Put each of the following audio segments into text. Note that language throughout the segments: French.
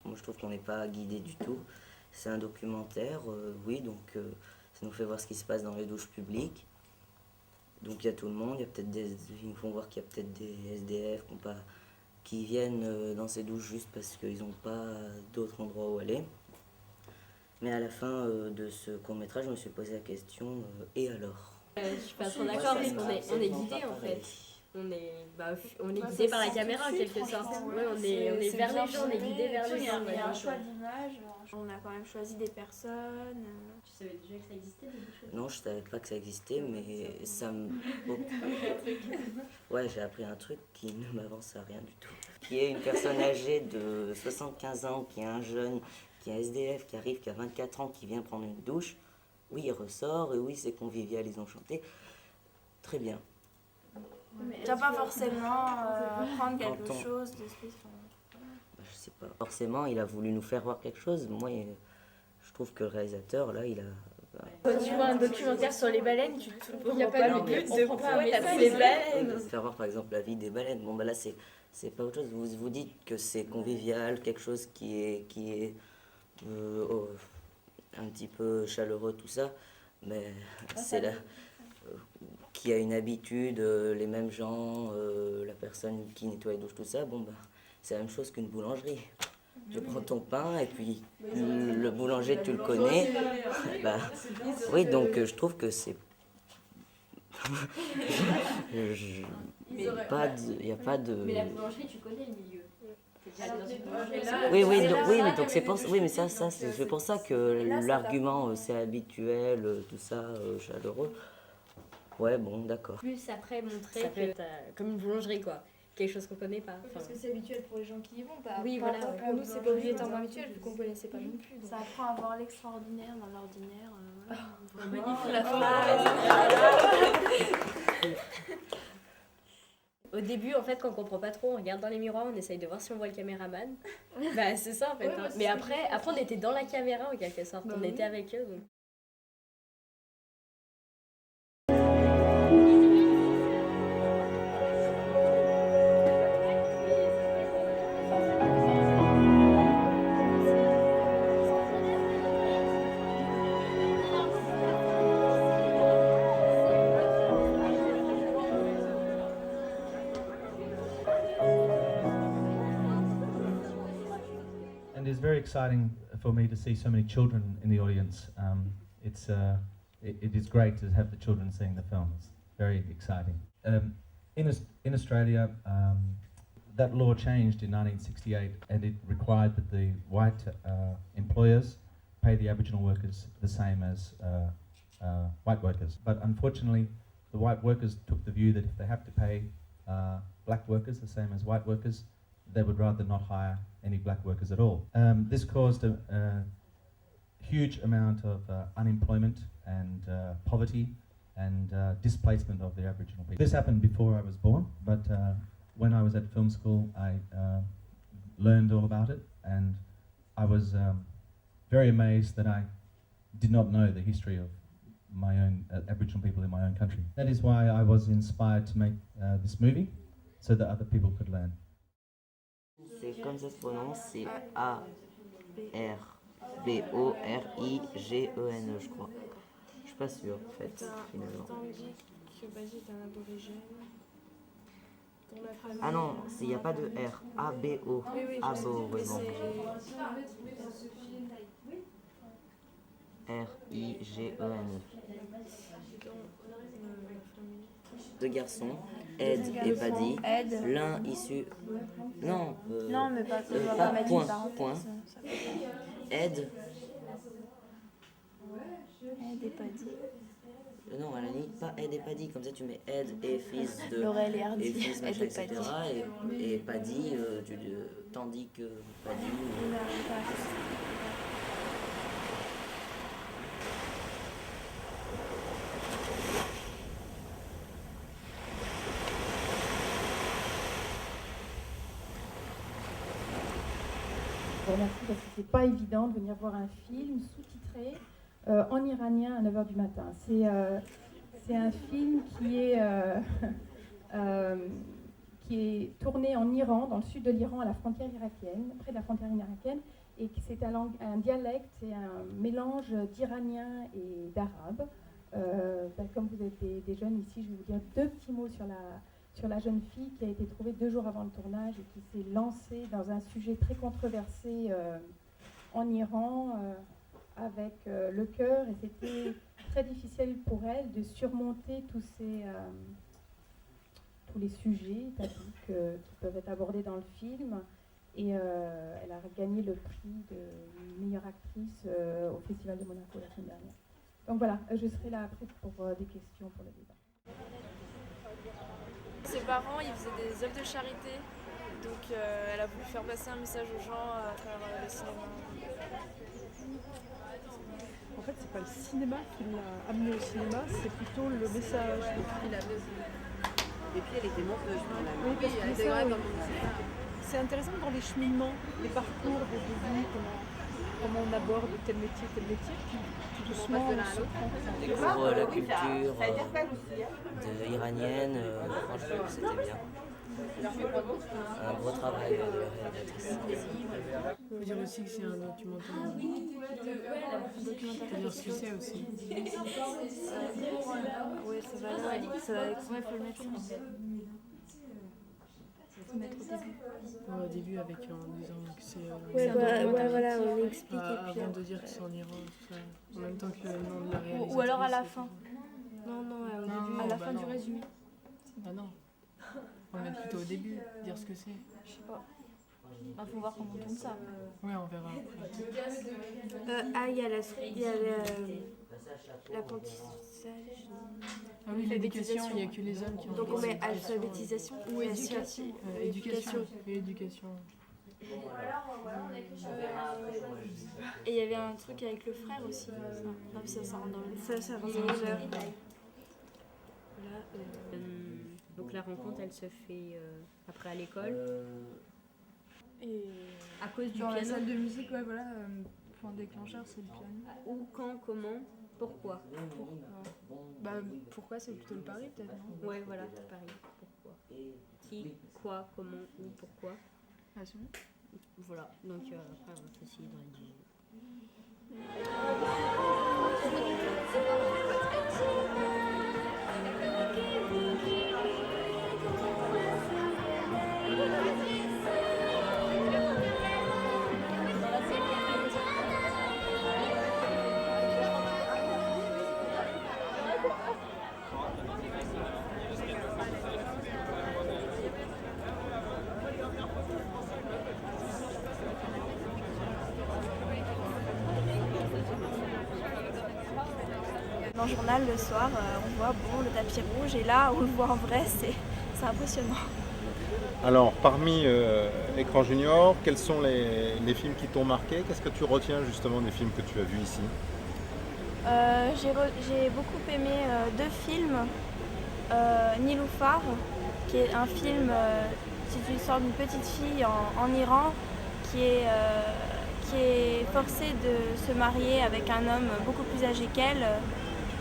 moi je trouve qu'on n'est pas guidé du tout. C'est un documentaire, oui, donc ça nous fait voir ce qui se passe dans les douches publiques. Donc il y a tout le monde, il y a peut-être ils nous font voir qu'il y a peut-être des SDF qui viennent dans ces douches juste parce qu'ils n'ont pas d'autre endroit où aller. Mais à la fin de ce court-métrage, je me suis posé la question, et alors? Je suis pas trop d'accord parce qu'on est guidé en fait. On est guidé par la caméra en quelque sorte. Ouais, on est vers les gens, on est guidé vers les gens. Il y a un choix d'image, on a quand même choisi des personnes. Tu savais déjà que ça existait des choses? Non, je savais pas que ça existait, mais ça me... Ouais, j'ai appris un truc qui ne m'avance à rien du tout. Qui est une personne âgée de 75 ans, qui est un jeune, qui est un SDF, qui arrive, qui a 24 ans, qui vient prendre une douche. Oui, il ressort, et oui, c'est convivial, ils ont chanté. Très bien. Tu vas pas forcément apprendre quelque chose de spécial. Je sais pas. Forcément, il a voulu nous faire voir quelque chose. Moi, je trouve que le réalisateur, là, il a... Quand tu vois un documentaire sur les baleines, tu te comprends pas le but de pourquoi t'as pris les baleines. Faire voir, par exemple, la vie des baleines. Bon, bah là, c'est pas autre chose. Vous vous dites que c'est convivial, quelque chose qui est un petit peu chaleureux, tout ça. Mais c'est là... qui a une habitude, les mêmes gens, la personne qui nettoie les douches, tout ça, bon, bah, c'est la même chose qu'une boulangerie. Tu prends ton pain et puis le boulanger, tu le connais. Bah, oui, donc je trouve que c'est... Il n'y a pas de... Mais la boulangerie, tu connais le milieu. Oui, mais donc c'est pour ça, oui, mais c'est pour ça que l'argument c'est habituel, tout ça, chaleureux. Ouais, bon, d'accord. Plus après montrer que t'as comme une boulangerie quoi, quelque chose qu'on connaît pas. Parce que c'est habituel pour les gens qui y vont. Oui, voilà. Pour nous, c'est pas obligatoirement habituel vu qu'on connaissait pas non plus. Ça apprend à voir l'extraordinaire dans l'ordinaire. Magnifique la phrase. Au début, en fait, quand on comprend pas trop, on regarde dans les miroirs, on essaye de voir si on voit le caméraman. Bah, c'est ça en fait. Hein. Mais après, on était dans la caméra en quelque sorte. On était avec eux. Donc. It's very exciting for me to see so many children in the audience. It is great to have the children seeing the film. It's very exciting. In Australia, that law changed in 1968, and it required that the white employers pay the Aboriginal workers the same as white workers. But unfortunately, the white workers took the view that if they have to pay black workers the same as white workers, they would rather not hire any black workers at all. This caused a huge amount of unemployment and poverty and displacement of the Aboriginal people. This happened before I was born, but when I was at film school, I learned all about it, and I was very amazed that I did not know the history of my own Aboriginal people in my own country. That is why I was inspired to make this movie, so that other people could learn. C'est comme ça se prononce, c'est A-R-B-O-R-I-G-E-N-E, je crois. Je suis pas sûre, en fait, finalement. Ah non, il n'y a pas de R. A-B-O. A-B-O, oui, bon. R-I-G-E-N-E. Deux garçons, Ed et Paddy, l'un issu... Non, non, mais pas point. Ed. Ed et Paddy. Non, à la limite, pas Ed et Paddy, comme ça tu mets Ed et fils de... Laurel et Hardy, fils, machin, etc. Et Paddy, tandis que Paddy... Je vous remercie parce que c'est pas évident de venir voir un film sous-titré en iranien à 9h du matin. C'est un film qui est tourné en Iran, dans le sud de l'Iran, à la frontière irakienne, près de la frontière irakienne, et que c'est un dialecte, c'est un mélange d'iranien et d'arabe. Comme vous êtes des jeunes ici, je vais vous dire 2 petits mots sur la jeune fille qui a été trouvée 2 jours avant le tournage et qui s'est lancée dans un sujet très controversé en Iran avec le cœur, et c'était très difficile pour elle de surmonter tous les sujets tabous qui peuvent être abordés dans le film. Et elle a gagné le prix de meilleure actrice au Festival de Monaco la semaine dernière. Donc voilà, je serai là après pour des questions pour le débat. Ses parents, ils faisaient des œuvres de charité, donc elle a voulu faire passer un message aux gens à travers le cinéma. En fait, c'est pas le cinéma qui l'a amené au cinéma, c'est plutôt le message. Il a vu. Et puis elle était monteuse quand même. Oui, parce que c'est intéressant dans les cheminements, les parcours de vie, comment on aborde tel métier, puis tout doucement on se prend. Découvre la culture iranienne, franchement c'était bien. Un gros travail de la réalisatrice. Il faut dire aussi que c'est un documentaire. Il faut dire ce que c'est aussi. Ouais, ça va là. Ouais, faut le mettre. Au début, avec en disant que c'est. Voilà, on explique. Avant de dire que c'est en Iran, tout ça. En même temps que le nom de la réalisatrice. Ou alors à la fin. Non, au début. À la fin du résumé. Ah non. On va mettre plutôt au début, dire ce que c'est. Je sais pas. Faut voir comment on tourne ça. Ouais, on verra après. Il y a l'apprentissage. Ah oui, l'éducation, il n'y a que les hommes qui ont. Donc on met alphabétisation ou éducation. Éducation. Et éducation. Et il y avait un truc avec le frère aussi. Ça rentre dans le. Ça rentre dans l'heure. Donc la rencontre, elle se fait après à l'école. Et à cause du dans piano. la salle de musique, point déclencheur, c'est le piano. Où, quand, comment, pourquoi. Pourquoi c'est plutôt le pari peut-être, non? Ouais, voilà, Paris. Pourquoi. Qui, quoi, comment, où, pourquoi. Ah, c'est bon. Voilà, donc après on va essayer de rédiger. Dans le journal, le soir, on voit le tapis rouge, et là, on le voit en vrai, c'est impressionnant. Alors, parmi Écran Junior, quels sont les films qui t'ont marqué? Qu'est-ce que tu retiens justement des films que tu as vus ici? J'ai beaucoup aimé 2 films. Niloufar, qui est un film, c'est l'histoire d'une petite fille en Iran qui est forcée de se marier avec un homme beaucoup plus âgé qu'elle.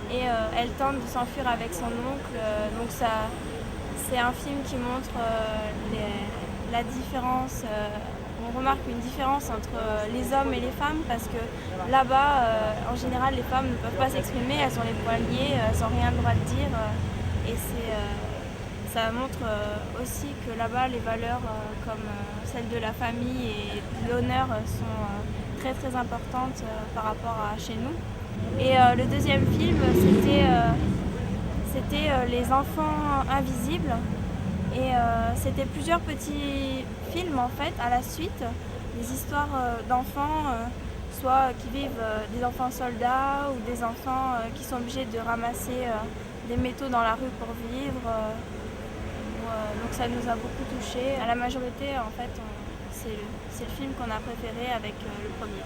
Et elle tente de s'enfuir avec son oncle. Donc c'est un film qui montre la différence. On remarque une différence entre les hommes et les femmes, parce que là-bas, en général, les femmes ne peuvent pas s'exprimer, elles ont les poings liés, elles n'ont rien le droit de dire. Et ça montre aussi que là-bas, les valeurs comme celles de la famille et de l'honneur sont très très importantes par rapport à chez nous. Et le deuxième film, c'était Les enfants invisibles. Et c'était plusieurs petits films en fait à la suite, des histoires d'enfants, soit qui vivent des enfants soldats ou des enfants qui sont obligés de ramasser des métaux dans la rue pour vivre. Donc ça nous a beaucoup touchés. À la majorité, en fait, c'est le film qu'on a préféré avec le premier.